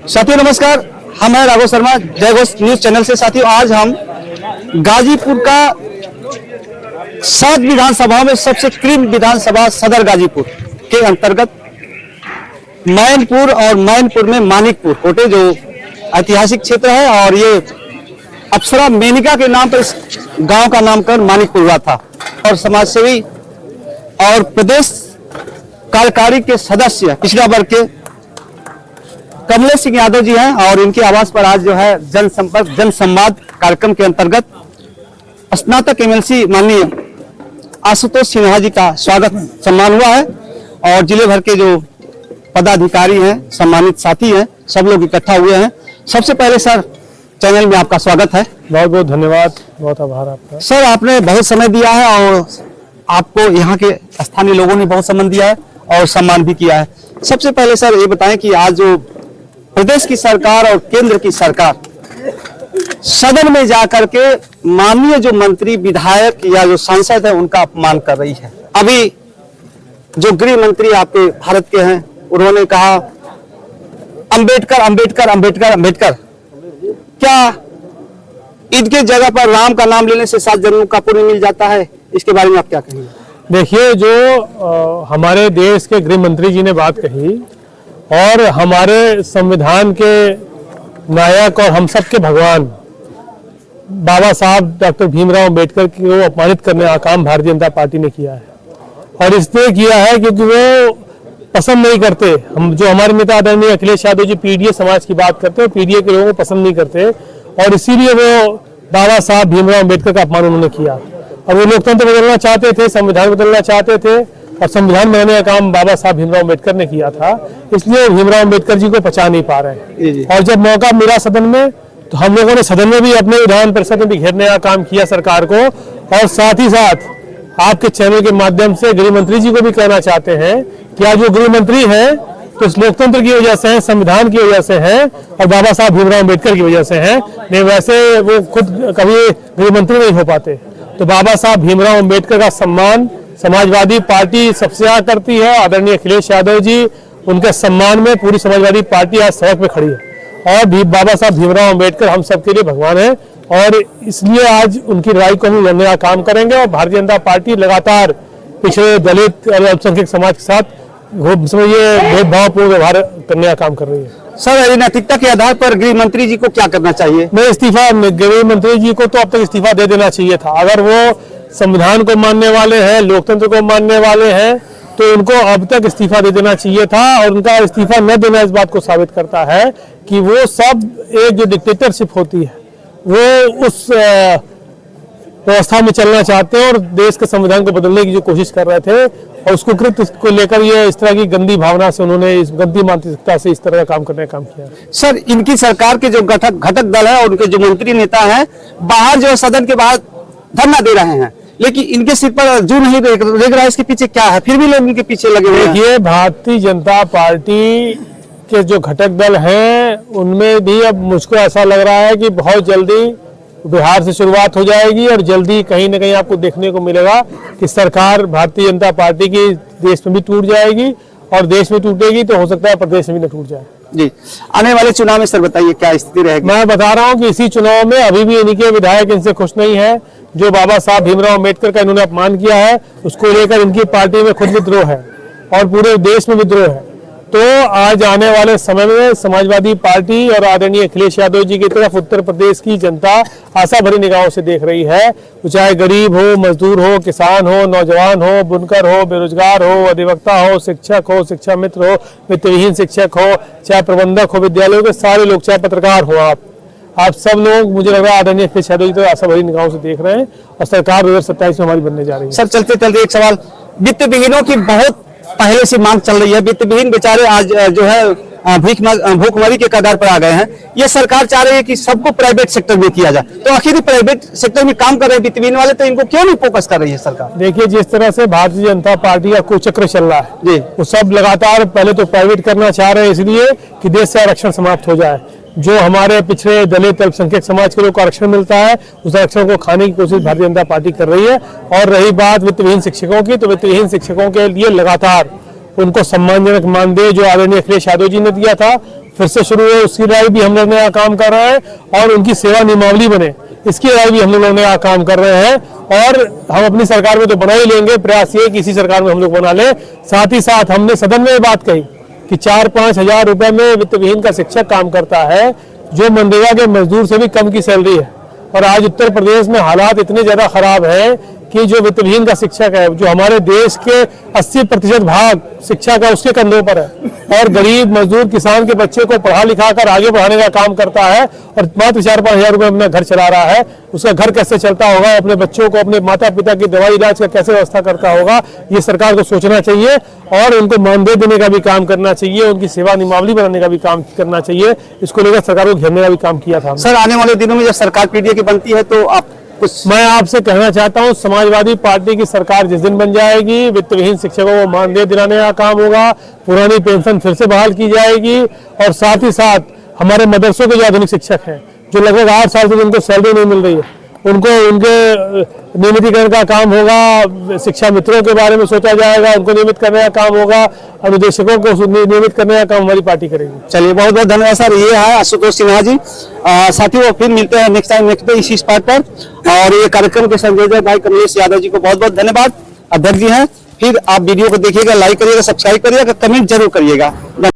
साथियों नमस्कार, हम हैं राघव शर्मा जय घोष न्यूज चैनल से। साथियों आज हम गाजीपुर का 7 विधानसभाओं में सबसे क्रीम विधानसभा सदर गाजीपुर के अंतर्गत मैनपुर और मैनपुर में मानिकपुर कोटे जो ऐतिहासिक क्षेत्र है और ये अप्सरा मेनिका के नाम पर इस गांव का नामकरण मानिकपुर हुआ था। और समाजसेवी और प्रदेश कार्यकारी के सदस्य पिछड़ा वर्ग के कमलेश सिंह यादव जी हैं और इनके आवास पर आज जो है जनसंपर्क जनसंवाद कार्यक्रम के अंतर्गत स्नातक एमएलसी माननीय आशुतोष सिन्हा जी का स्वागत सम्मान हुआ है और जिले भर के जो पदाधिकारी हैं, सम्मानित साथी हैं, सब लोग इकट्ठा हुए हैं। सबसे पहले सर चैनल में आपका स्वागत है। बहुत बहुत धन्यवाद, बहुत आभार आपका। सर आपने बहुत समय दिया है और आपको यहाँ के स्थानीय लोगों ने बहुत सम्मान दिया है और सम्मान भी किया है। सबसे पहले सर ये बताएं कि आज जो प्रदेश की सरकार और केंद्र की सरकार सदन में जाकर के माननीय जो मंत्री विधायक या जो सांसद है उनका अपमान कर रही है। अभी जो गृह मंत्री आपके भारत के हैं उन्होंने कहा अंबेडकर अंबेडकर अंबेडकर अंबेडकर, क्या इनके जगह पर राम का नाम लेने से 7 जन्मों का पुण्य मिल जाता है? इसके बारे में आप क्या कहेंगे? देखिए, जो हमारे देश के गृह मंत्री जी ने बात कही और हमारे संविधान के नायक और हम सब के भगवान बाबा साहब डॉक्टर भीमराव अंबेडकर को अपमानित करने का काम भारतीय जनता पार्टी ने किया है। और इसलिए किया है क्योंकि वो पसंद नहीं करते, हम जो हमारे नेता आदरणीय अखिलेश यादव जी पीडीए समाज की बात करते हैं, पीडीए के लोगों को पसंद नहीं करते और इसीलिए वो बाबा साहब भीमराव अंबेडकर का अपमान उन्होंने किया। और वो लोकतंत्र बदलना चाहते थे, संविधान बदलना चाहते थे और संविधान बनाने का काम बाबा साहब भीमराव अंबेडकर ने किया था, इसलिए भीमराव अंबेडकर जी को पचा नहीं पा रहे हैं। और जब मौका मिला सदन में तो हम लोगों ने सदन में भी अपने विधान परिषद में भी घेरने का काम किया सरकार को। और साथ ही साथ आपके चैनल के माध्यम से गृह मंत्री जी को भी कहना चाहते हैं कि आज जो गृह मंत्री हैं तो इस लोकतंत्र की वजह से हैं, संविधान की वजह से हैं और बाबा साहब भीमराव अंबेडकर की वजह से हैं। नहीं वैसे वो खुद कभी गृह मंत्री नहीं हो पाते। तो बाबा साहब भीमराव अंबेडकर का सम्मान समाजवादी पार्टी सबसे ज्यादा करती है। आदरणीय अखिलेश यादव जी, उनके सम्मान में पूरी समाजवादी पार्टी आज सड़क पे खड़ी है और बाबा साहब भीमराव अंबेडकर हम सबके लिए भगवान है और इसलिए आज उनकी लड़ाई को हम लड़ने का काम करेंगे। और भारतीय जनता पार्टी लगातार पिछड़े दलित और अल्पसंख्यक समाज के साथ ये भेदभावपूर्ण व्यवहार करने का काम कर रही है। सर नैतिकता के आधार पर गृह मंत्री जी को क्या करना चाहिए? मैं इस्तीफा, गृह मंत्री जी को तो अब तक इस्तीफा दे देना चाहिए था। अगर वो संविधान को मानने वाले हैं, लोकतंत्र को मानने वाले हैं तो उनको अब तक इस्तीफा दे देना चाहिए था। और उनका इस्तीफा न देना इस बात को साबित करता है कि वो सब एक जो डिक्टेटरशिप होती है वो उस व्यवस्था में चलना चाहते हैं और देश के संविधान को बदलने की जो कोशिश कर रहे थे और उसको कृत्य को लेकर ये इस तरह की गंदी भावना से उन्होंने इस गंदी मानसिकता से इस तरह का काम करने का काम किया। सर इनकी सरकार के जो घटक दल है और उनके जो मंत्री नेता हैं बाहर जो सदन के बाहर धरना दे रहे हैं लेकिन इनके सिर पर जू नहीं रेग रहा है, इसके पीछे क्या है? फिर भी लोग इनके पीछे लगे हुए हैं। ये भारतीय जनता पार्टी के जो घटक दल हैं उनमें भी अब मुझको ऐसा लग रहा है कि बहुत जल्दी बिहार से शुरुआत हो जाएगी और जल्दी कहीं ना कहीं आपको देखने को मिलेगा कि सरकार भारतीय जनता पार्टी की देश में भी टूट जाएगी और देश में टूटेगी तो हो सकता है प्रदेश में भी न टूट जाए। जी, आने वाले चुनाव में सर बताइए क्या स्थिति रहेगी? मैं बता रहा हूं कि इसी चुनाव में अभी भी इनके विधायक इनसे खुश नहीं है। जो बाबा साहब भीमराव अंबेडकर का इन्होंने अपमान किया है उसको लेकर इनकी पार्टी में खुद विद्रोह है और पूरे देश में विद्रोह है। तो आज आने वाले समय में समाजवादी पार्टी और आदरणीय अखिलेश यादव जी की तरफ उत्तर प्रदेश की जनता आशा भरी निगाहों से देख रही है। चाहे गरीब हो, मजदूर हो, किसान हो, नौजवान हो, बुनकर हो, बेरोजगार हो, अधिवक्ता हो, शिक्षक हो, शिक्षा मित्र हो, वित्तविहीन शिक्षक हो, चाहे प्रबंधक हो विद्यालयों के सारे लोग, चाहे पत्रकार हो, आप सब लोग मुझे लग रहा है आदरणीय अखिलेश यादव जी तो आशा भरी निगाहों से देख रहे हैं और सरकार 2027 में हमारी बनने जा रही है। सर चलते चलते एक सवाल, वित्त विहीनों की बहुत पहले से मांग चल रही है। वित्त विहीन बेचारे आज जो है भूखमरी के कगार पर आ गए हैं। ये सरकार चाह रही है कि सबको प्राइवेट सेक्टर में किया जाए, तो आखिर प्राइवेट सेक्टर में काम कर रहे हैं वित्त विहीन वाले, तो इनको क्यों नहीं फोकस कर रही है सरकार? देखिए, जिस तरह से भारतीय जनता पार्टी का कुचक्र चल रहा है जी, वो सब लगातार पहले तो प्राइवेट करना चाह रहे हैं इसलिए कि देश से आरक्षण समाप्त हो जाए। जो हमारे पिछड़े दलित अल्पसंख्यक समाज के लोग को आरक्षण मिलता है उस आरक्षण को खाने की कोशिश भारतीय जनता पार्टी कर रही है। और रही बात वित्तविहीन शिक्षकों की, तो वित्तविहीन शिक्षकों के लिए लगातार उनको सम्मानजनक मानदेय जो आदरणीय अखिलेश यादव जी ने दिया था फिर से शुरू हो, उसकी लड़ाई भी हम लोग नया काम कर रहे हैं, और उनकी सेवा नियमावली बने इसकी लड़ाई भी हम लोग नया काम कर रहे हैं। और हम अपनी सरकार में तो बना ही लेंगे, प्रयास ये कि इसी सरकार में हम लोग बना लें। साथ ही साथ हमने सदन में बात कही कि 4-5 हजार रुपए में वित्त विहीन का शिक्षक काम करता है, जो मनरेगा के मजदूर से भी कम की सैलरी है। और आज उत्तर प्रदेश में हालात इतने ज्यादा खराब हैं कि जो वित्त विहीन का शिक्षक है, जो हमारे देश के 80% भाग शिक्षा का उसके कंधों पर है, और गरीब मजदूर किसान के बच्चे को पढ़ा लिखा कर आगे बढ़ाने का काम करता है, और मात्र 4-5 हजार रुपए अपना घर चला रहा है। उसका घर कैसे चलता होगा, अपने बच्चों को, अपने माता पिता की दवाई इलाज का कैसे व्यवस्था करता होगा, ये सरकार को सोचना चाहिए, और उनको मानदेय देने का भी काम करना चाहिए, उनकी सेवा नियमावली बनाने का भी काम करना चाहिए। इसको लेकर सरकार को घेरने का भी काम किया था। सर, आने वाले दिनों में जब सरकार पीडीए की बनती है तो आप कुछ मैं आपसे कहना चाहता हूं, समाजवादी पार्टी की सरकार जिस दिन बन जाएगी, वित्त विहीन शिक्षकों को मानदेय दिलाने का काम होगा, पुरानी पेंशन फिर से बहाल की जाएगी, और साथ ही साथ हमारे मदरसों के जो आधुनिक शिक्षक हैं, जो लगभग 8 साल से जिनको सैलरी नहीं मिल रही है, उनको उनके नियमितीकरण का काम होगा। शिक्षा मित्रों के बारे में सोचा जाएगा, उनको नियमित करने का काम होगा, अनुदेशकों को नियमित करने का काम हमारी पार्टी करेगी। चलिए, बहुत बहुत धन्यवाद सर। ये है आशुतोष सिन्हा जी। साथियों, फिर मिलते हैं नेक्स्ट टाइम नेक्स्ट डे इसी स्पॉट पर। और ये कार्यक्रम के संयोजक भाई कमलेश यादव जी को बहुत बहुत धन्यवाद। अध्यक्ष जी हैं। फिर आप वीडियो को देखिएगा, लाइक करिएगा, सब्सक्राइब करिएगा, कमेंट जरूर करिएगा।